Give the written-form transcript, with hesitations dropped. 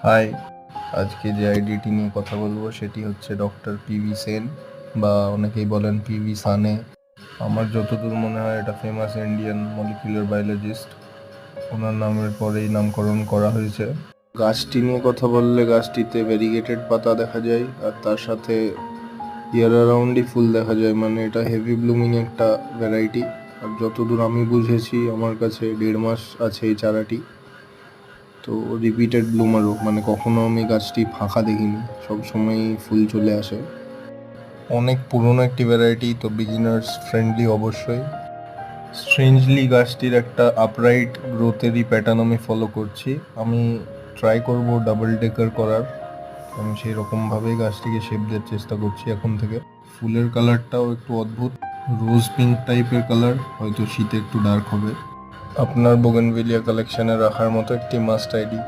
High, আজকে যে আইডিটি নিয়ে কথা বলবো সেটি হচ্ছে ডক্টর পিভি সেন, বা অনেকেই বলেন পিভি সানে। আমার যতদূর মনে হয় এটা ফেমাস ইন্ডিয়ান মলিকুলার বায়োলজিস্ট, ওনার নামের পরেই নামকরণ করা হয়েছে। গাছটি নিয়ে কথা বললে গাছটিতে ভ্যারিগেটেড পাতা দেখা যায়, আর তার সাথে ইয়ার অ্যারাউন্ডই ফুল দেখা যায়, মানে এটা হেভি ব্লুমিং একটা ভ্যারাইটি। আর যতদূর আমি বুঝেছি, আমার কাছে 1.5 মাস আছে এই চারাটি। তো রিপিটেড ব্লুমারও, মানে কখনো আমি গাছটি ফাঁকা দেখিনি, সবসময় ফুল চলে আসে। অনেক পুরনো একটি ভ্যারাইটি, তো বিগিনার্স ফ্রেন্ডলি অবশ্যই। স্ট্রেঞ্জলি গাছটির একটা আপরাইট গ্রোথেরই প্যাটার্ন আমি ফলো করছি। আমি ট্রাই করব ডাবল ডেকার করার। আমি সেই রকমভাবেই গাছটিকে শেপ দেওয়ার চেষ্টা করছি এখন থেকে। ফুলের কালারটাও একটু অদ্ভুত, রোজ পিঙ্ক টাইপের কালার, হয়তো শীতে একটু ডার্ক হবে। আপনার বোগেনভিলিয়া কালেকশনে রাখার মতো একটি মাস্ট আইডি।